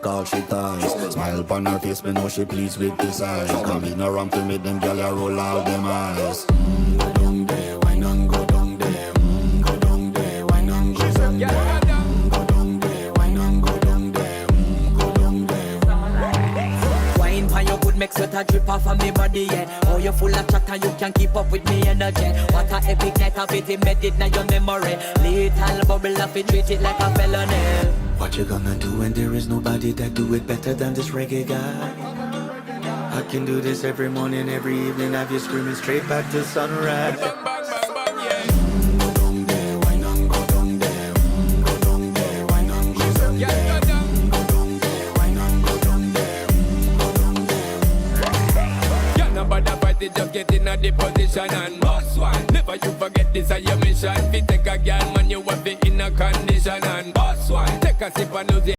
all she ties. Smile upon her face, me know she pleased with this eyes. Come in around to make them gyal a roll out them eyes. Go down there, why not go down there? Go down there, why not go down there? Go down there, why not go down there? Go down there. Wine for your good make sweat a drip off of me body, yeah. Oh, you full of chatter, you can keep up with me energy. What a epic night of it, embedded in your memory. Little bubble of it, treat it like a felony. What you gonna do when there is nobody that do it better than this reggae guy? I can do this every morning, every evening, have you screaming straight back to sunrise. Go down there, why not go down there? Go down there, why not go down there? Go down there, why not go down there? Go down there. Yeah, nobody fight it, just get in a the position and boss one. Never you forget this is your mission. If you take a girl, man, you have it in a condition and boss one. Take a sip and lose it.